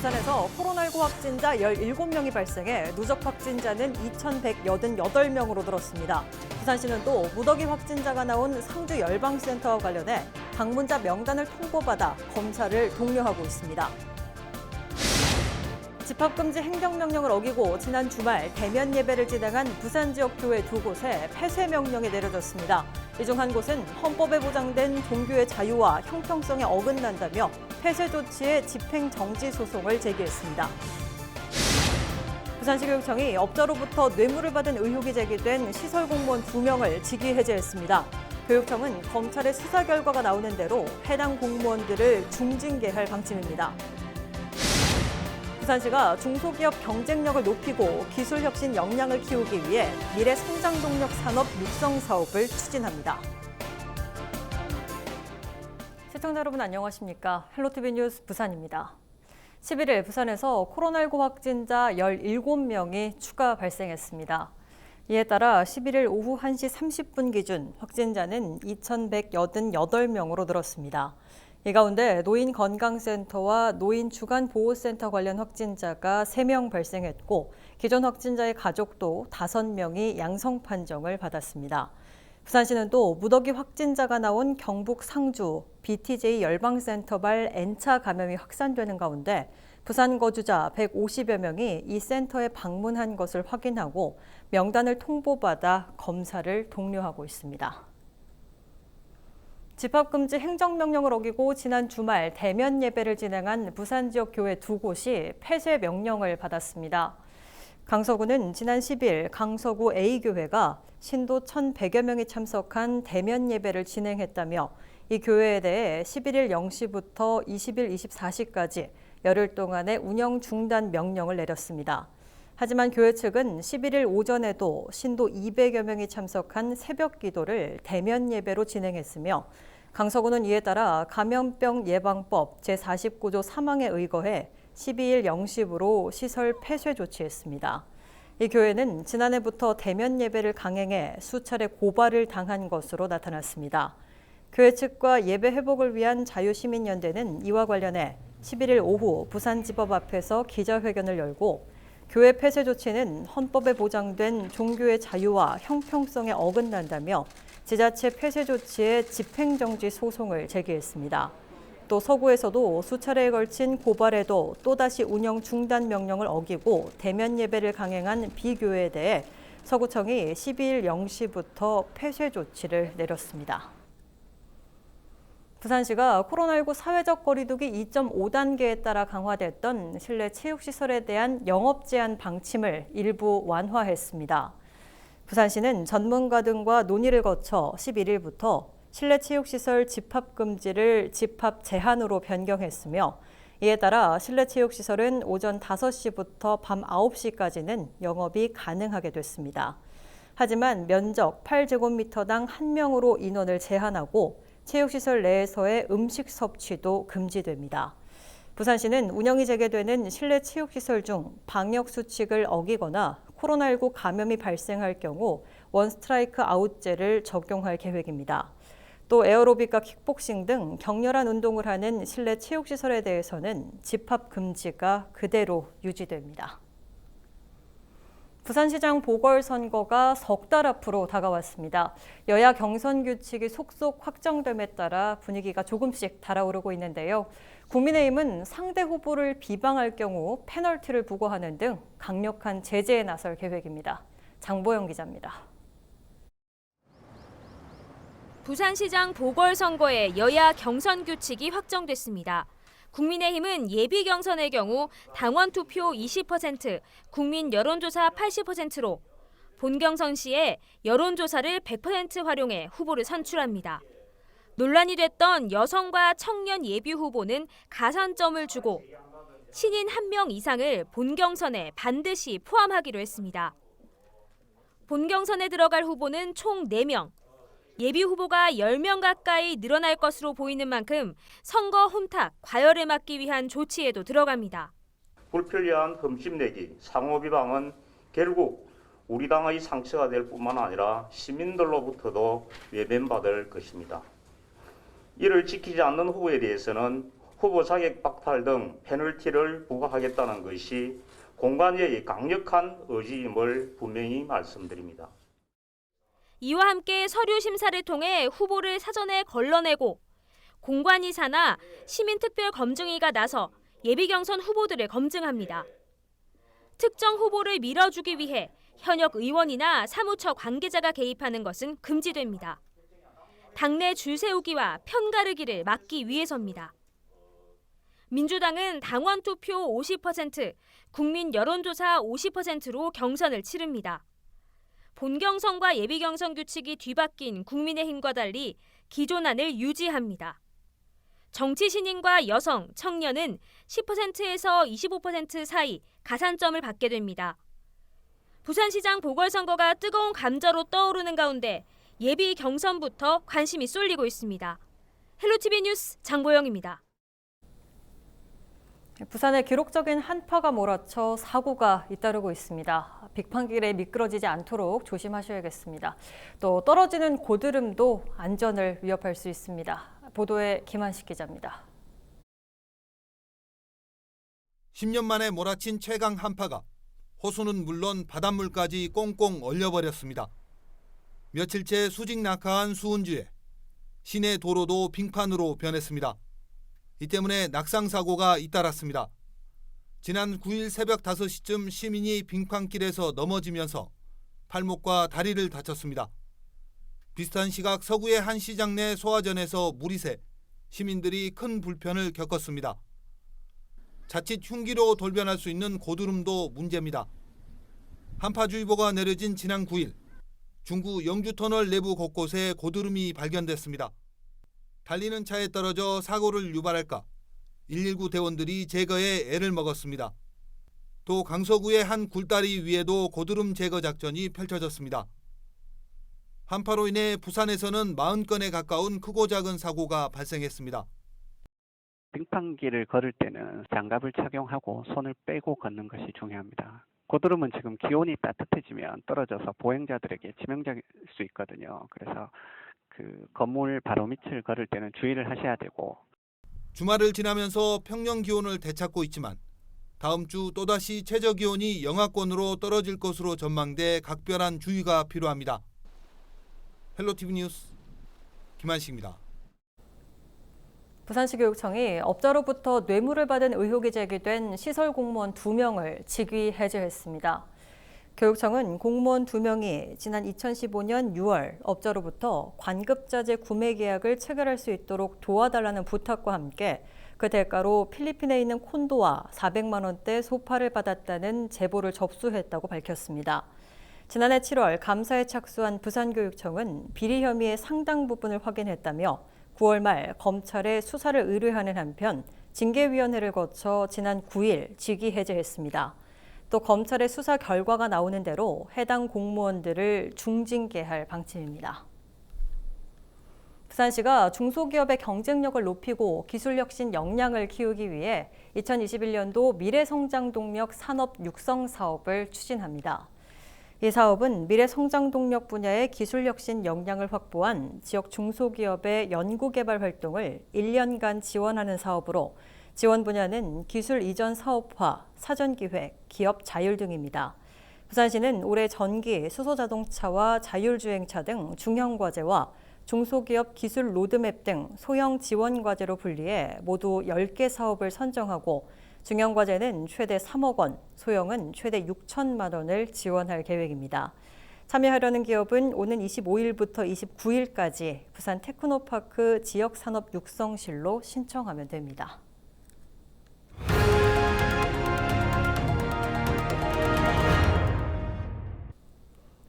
부산에서 코로나19 확진자 17명이 발생해 누적 확진자는 2,188명으로 늘었습니다. 부산시는 또 무더기 확진자가 나온 상주 열방센터와 관련해 방문자 명단을 통보받아 검사를 독려하고 있습니다. 집합금지 행정명령을 어기고 지난 주말 대면 예배를 진행한 부산 지역 교회 2곳에 폐쇄 명령이 내려졌습니다. 이 중 한 곳은 헌법에 보장된 종교의 자유와 형평성에 어긋난다며 폐쇄 조치의 집행 정지 소송을 제기했습니다. 부산시 교육청이 업자로부터 뇌물을 받은 의혹이 제기된 시설 공무원 2명을 직위 해제했습니다. 교육청은 검찰의 수사 결과가 나오는 대로 해당 공무원들을 중징계할 방침입니다. 부산시가 중소기업 경쟁력을 높이고 기술혁신 역량을 키우기 위해 미래 성장 동력 산업 육성 사업을 추진합니다. 시청자 여러분 안녕하십니까? 헬로티비 뉴스 부산입니다. 11일 부산에서 코로나19 확진자 17명이 추가 발생했습니다. 이에 따라 11일 오후 1시 30분 기준 확진자는 2,188명으로 늘었습니다. 이 가운데 노인건강센터와 노인주간보호센터 관련 확진자가 3명 발생했고 기존 확진자의 가족도 5명이 양성 판정을 받았습니다. 부산시는 또 무더기 확진자가 나온 경북 상주 BTJ 열방센터발 N차 감염이 확산되는 가운데 부산 거주자 150여 명이 이 센터에 방문한 것을 확인하고 명단을 통보받아 검사를 독려하고 있습니다. 집합금지 행정명령을 어기고 지난 주말 대면 예배를 진행한 부산 지역 교회 2곳이 폐쇄 명령을 받았습니다. 강서구는 지난 10일 강서구 A교회가 신도 1,100여 명이 참석한 대면 예배를 진행했다며 이 교회에 대해 11일 0시부터 20일 24시까지 열흘 동안의 운영 중단 명령을 내렸습니다. 하지만 교회 측은 11일 오전에도 신도 200여 명이 참석한 새벽 기도를 대면 예배로 진행했으며 강서구는 이에 따라 감염병 예방법 제49조 3항에 의거해 12일 0시부로 시설 폐쇄 조치했습니다. 이 교회는 지난해부터 대면 예배를 강행해 수차례 고발을 당한 것으로 나타났습니다. 교회 측과 예배 회복을 위한 자유시민연대는 이와 관련해 11일 오후 부산지법 앞에서 기자회견을 열고 교회 폐쇄 조치는 헌법에 보장된 종교의 자유와 형평성에 어긋난다며 지자체 폐쇄 조치의 집행정지 소송을 제기했습니다. 또 서구에서도 수차례에 걸친 고발에도 또다시 운영 중단 명령을 어기고 대면 예배를 강행한 B교회에 대해 서구청이 12일 0시부터 폐쇄 조치를 내렸습니다. 부산시가 코로나19 사회적 거리두기 2.5단계에 따라 강화됐던 실내 체육시설에 대한 영업 제한 방침을 일부 완화했습니다. 부산시는 전문가 등과 논의를 거쳐 11일부터 실내 체육시설 집합 금지를 집합 제한으로 변경했으며 이에 따라 실내 체육시설은 오전 5시부터 밤 9시까지는 영업이 가능하게 됐습니다. 하지만 면적 8제곱미터당 1명으로 인원을 제한하고 체육시설 내에서의 음식 섭취도 금지됩니다. 부산시는 운영이 재개되는 실내 체육시설 중 방역수칙을 어기거나 코로나19 감염이 발생할 경우 원스트라이크 아웃제를 적용할 계획입니다. 또 에어로빅과 킥복싱 등 격렬한 운동을 하는 실내 체육시설에 대해서는 집합 금지가 그대로 유지됩니다. 부산시장 보궐선거가 석 달 앞으로 다가왔습니다. 여야 경선 규칙이 속속 확정됨에 따라 분위기가 조금씩 달아오르고 있는데요. 국민의힘은 상대 후보를 비방할 경우 페널티를 부과하는 등 강력한 제재에 나설 계획입니다. 장보영 기자입니다. 부산시장 보궐선거의 여야 경선 규칙이 확정됐습니다. 국민의힘은 예비 경선의 경우 당원 투표 20%, 국민 여론조사 80%로 본경선 시에 여론조사를 100% 활용해 후보를 선출합니다. 논란이 됐던 여성과 청년 예비 후보는 가산점을 주고 신인 1명 이상을 본경선에 반드시 포함하기로 했습니다. 본경선에 들어갈 후보는 총 4명. 예비 후보가 10명 가까이 늘어날 것으로 보이는 만큼 선거 혼탁, 과열을 막기 위한 조치에도 들어갑니다. 불필요한 흠집 내기, 상호 비방은 결국 우리 당의 상처가 될 뿐만 아니라 시민들로부터도 외면받을 것입니다. 이를 지키지 않는 후보에 대해서는 후보 자격 박탈 등 페널티를 부과하겠다는 것이 공관위의 강력한 의지임을 분명히 말씀드립니다. 이와 함께 서류 심사를 통해 후보를 사전에 걸러내고 공관위 산하 시민특별검증위가 나서 예비경선 후보들을 검증합니다. 특정 후보를 밀어주기 위해 현역 의원이나 사무처 관계자가 개입하는 것은 금지됩니다. 당내 줄 세우기와 편가르기를 막기 위해서입니다. 민주당은 당원 투표 50%, 국민 여론조사 50%로 경선을 치릅니다. 본경선과 예비경선 규칙이 뒤바뀐 국민의힘과 달리 기존안을 유지합니다. 정치 신인과 여성, 청년은 10%에서 25% 사이 가산점을 받게 됩니다. 부산시장 보궐선거가 뜨거운 감자로 떠오르는 가운데 예비 경선부터 관심이 쏠리고 있습니다. 헬로티비 뉴스 장보영입니다. 부산에 기록적인 한파가 몰아쳐 사고가 잇따르고 있습니다. 빅판길에 미끄러지지 않도록 조심하셔야겠습니다. 또 떨어지는 고드름도 안전을 위협할 수 있습니다. 보도에 김한식 기자입니다. 10년 만에 몰아친 최강 한파가 호수는 물론 바닷물까지 꽁꽁 얼려버렸습니다. 며칠째 수직 낙하한 수은주에 시내 도로도 빙판으로 변했습니다. 이 때문에 낙상 사고가 잇따랐습니다. 지난 9일 새벽 5시쯤 시민이 빙판길에서 넘어지면서 팔목과 다리를 다쳤습니다. 비슷한 시각 서구의 한 시장 내 소화전에서 물이 새 시민들이 큰 불편을 겪었습니다. 자칫 흉기로 돌변할 수 있는 고드름도 문제입니다. 한파주의보가 내려진 지난 9일 중구 영주터널 내부 곳곳에 고드름이 발견됐습니다. 달리는 차에 떨어져 사고를 유발할까 119 대원들이 제거에 애를 먹었습니다. 또 강서구의 한 굴다리 위에도 고드름 제거 작전이 펼쳐졌습니다. 한파로 인해 부산에서는 40건에 가까운 크고 작은 사고가 발생했습니다. 빙판길을 걸을 때는 장갑을 착용하고 손을 빼고 걷는 것이 중요합니다. 고드름은 지금 기온이 따뜻해지면 떨어져서 보행자들에게 치명적일 수 있거든요. 그래서 건물 바로 밑을 걸을 때는 주의를 하셔야 되고. 주말을 지나면서 평년 기온을 되찾고 있지만 다음 주 또다시 최저 기온이 영하권으로 떨어질 것으로 전망돼 각별한 주의가 필요합니다. 헬로티비 뉴스 김한식입니다. 부산시 교육청이 업자로부터 뇌물을 받은 의혹이 제기된 시설 공무원 2명을 직위 해제했습니다. 교육청은 공무원 2명이 지난 2015년 6월 업자로부터 관급자재 구매 계약을 체결할 수 있도록 도와달라는 부탁과 함께 그 대가로 필리핀에 있는 콘도와 400만 원대 소파를 받았다는 제보를 접수했다고 밝혔습니다. 지난해 7월 감사에 착수한 부산교육청은 비리 혐의의 상당 부분을 확인했다며 9월 말 검찰에 수사를 의뢰하는 한편 징계위원회를 거쳐 지난 9일 직위 해제했습니다. 또 검찰의 수사 결과가 나오는 대로 해당 공무원들을 중징계할 방침입니다. 부산시가 중소기업의 경쟁력을 높이고 기술혁신 역량을 키우기 위해 2021년도 미래성장동력 산업 육성 사업을 추진합니다. 이 사업은 미래성장동력 분야의 기술혁신 역량을 확보한 지역 중소기업의 연구개발 활동을 1년간 지원하는 사업으로 지원 분야는 기술 이전 사업화, 사전기획, 기업 자율 등입니다. 부산시는 올해 전기, 수소자동차와 자율주행차 등 중형 과제와 중소기업 기술 로드맵 등 소형 지원 과제로 분리해 모두 10개 사업을 선정하고 중형 과제는 최대 3억 원, 소형은 최대 6천만 원을 지원할 계획입니다. 참여하려는 기업은 오는 25일부터 29일까지 부산 테크노파크 지역산업육성실로 신청하면 됩니다.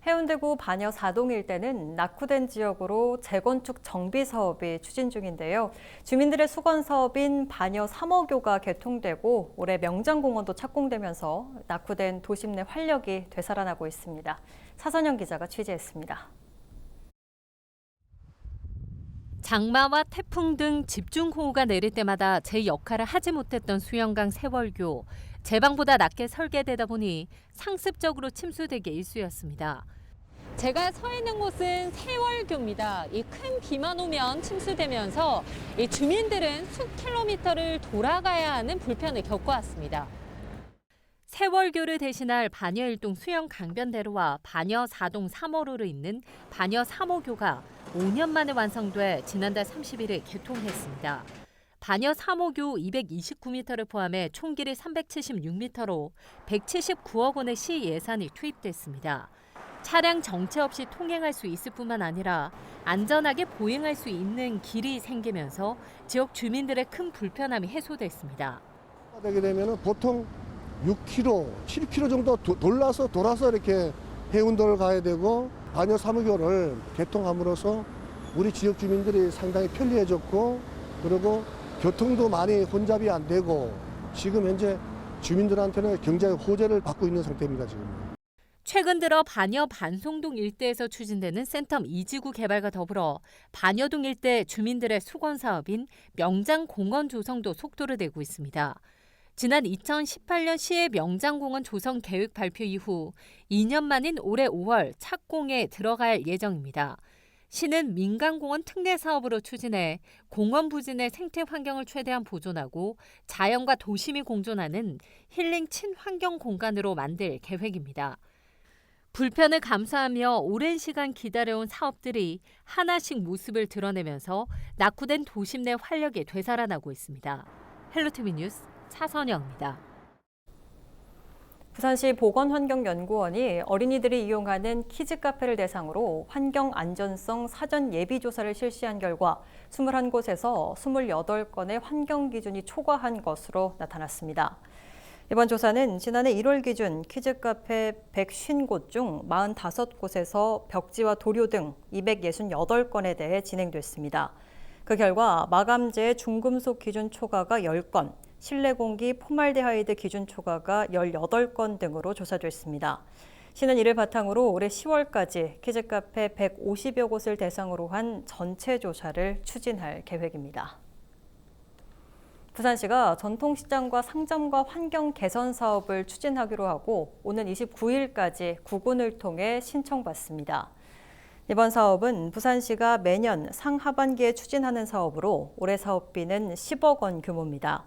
해운대구 반여 4동 일대는 낙후된 지역으로 재건축 정비 사업이 추진 중인데요. 주민들의 수건 사업인 반여 3호교가 개통되고 올해 명장공원도 착공되면서 낙후된 도심 내 활력이 되살아나고 있습니다. 차선영 기자가 취재했습니다. 장마와 태풍 등 집중호우가 내릴 때마다 제 역할을 하지 못했던 수영강 세월교. 제방보다 낮게 설계되다 보니 상습적으로 침수되기 일쑤였습니다. 제가 서 있는 곳은 세월교입니다. 이 큰 비만 오면 침수되면서 이 주민들은 수킬로미터를 돌아가야 하는 불편을 겪어왔습니다. 세월교를 대신할 반여 1동 수영 강변대로와 반여 4동 3호로를 잇는 반여 3호교가 5년 만에 완성돼 지난달 30일에 개통했습니다. 반여 3호교 229m를 포함해 총 길이 376m로 179억 원의 시 예산이 투입됐습니다. 차량 정체 없이 통행할 수 있을 뿐만 아니라 안전하게 보행할 수 있는 길이 생기면서 지역 주민들의 큰 불편함이 해소됐습니다. 되게 되면은 보통 6km, 7km 정도 돌아서 이렇게 해운도를 가야 되고 반여 3호교를 개통함으로써 우리 지역 주민들이 상당히 편리해졌고 그리고 교통도 많이 혼잡이 안 되고 지금 현재 주민들한테는 굉장히 호재를 받고 있는 상태입니다, 지금. 최근 들어 반여 반송동 일대에서 추진되는 센텀 2지구 개발과 더불어 반여동 일대 주민들의 수건 사업인 명장공원 조성도 속도를 내고 있습니다. 지난 2018년 시의 명장공원 조성 계획 발표 이후 2년 만인 올해 5월 착공에 들어갈 예정입니다. 시는 민간공원 특례 사업으로 추진해 공원 부진의 생태 환경을 최대한 보존하고 자연과 도심이 공존하는 힐링 친환경 공간으로 만들 계획입니다. 불편을 감수하며 오랜 시간 기다려온 사업들이 하나씩 모습을 드러내면서 낙후된 도심 내 활력이 되살아나고 있습니다. 헬로티비 뉴스 차선영입니다. 부산시 보건환경연구원이 어린이들이 이용하는 키즈 카페를 대상으로 환경 안전성 사전 예비 조사를 실시한 결과 21곳에서 28건의 환경 기준이 초과한 것으로 나타났습니다. 이번 조사는 지난해 1월 기준 키즈 카페 150곳 중 45곳에서 벽지와 도료 등 268건에 대해 진행됐습니다. 그 결과 마감재 중금속 기준 초과가 10건, 실내 공기 포말데하이드 기준 초과가 18건 등으로 조사됐습니다. 시는 이를 바탕으로 올해 10월까지 키즈 카페 150여 곳을 대상으로 한 전체 조사를 추진할 계획입니다. 부산시가 전통시장과 상점과 환경 개선 사업을 추진하기로 하고 오는 29일까지 9군을 통해 신청받습니다. 이번 사업은 부산시가 매년 상하반기에 추진하는 사업으로 올해 사업비는 10억 원 규모입니다.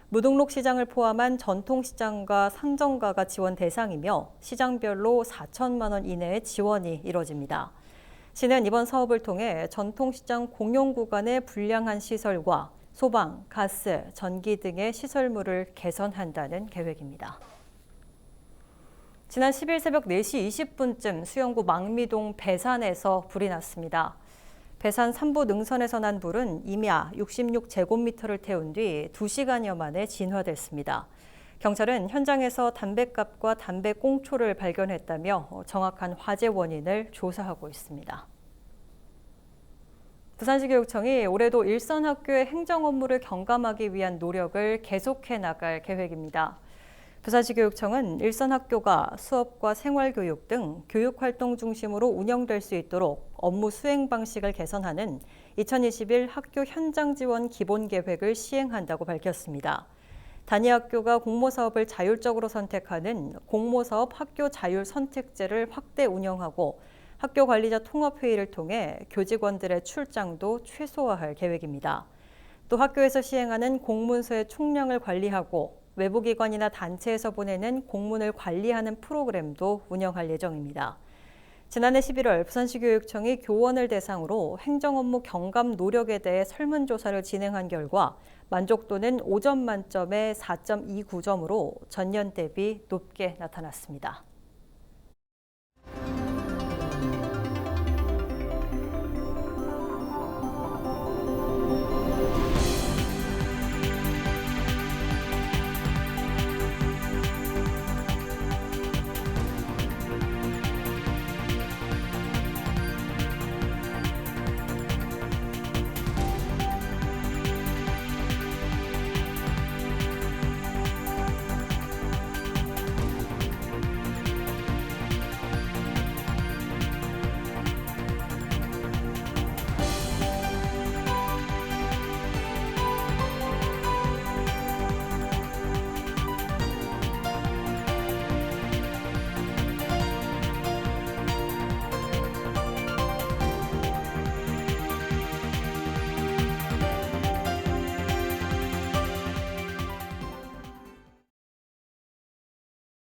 무등록 시장을 포함한 전통시장과 상점가가 지원 대상이며 시장별로 4천만 원 이내의 지원이 이뤄집니다. 시는 이번 사업을 통해 전통시장 공용 구간의 불량한 시설과 소방, 가스, 전기 등의 시설물을 개선한다는 계획입니다. 지난 10일 새벽 4시 20분쯤 수영구 망미동 배산에서 불이 났습니다. 배산 3부 능선에서 난 불은 임야 66제곱미터를 태운 뒤 2시간여 만에 진화됐습니다. 경찰은 현장에서 담뱃갑과 담배꽁초를 발견했다며 정확한 화재 원인을 조사하고 있습니다. 부산시 교육청이 올해도 일선 학교의 행정 업무를 경감하기 위한 노력을 계속해 나갈 계획입니다. 부산시 교육청은 일선 학교가 수업과 생활교육 등 교육활동 중심으로 운영될 수 있도록 업무 수행 방식을 개선하는 2021 학교 현장 지원 기본 계획을 시행한다고 밝혔습니다. 단위 학교가 공모사업을 자율적으로 선택하는 공모사업 학교 자율 선택제를 확대 운영하고 학교 관리자 통합회의를 통해 교직원들의 출장도 최소화할 계획입니다. 또 학교에서 시행하는 공문서의 총량을 관리하고 외부기관이나 단체에서 보내는 공문을 관리하는 프로그램도 운영할 예정입니다. 지난해 11월 부산시 교육청이 교원을 대상으로 행정 업무 경감 노력에 대해 설문조사를 진행한 결과 만족도는 5점 만점에 4.29점으로 전년 대비 높게 나타났습니다.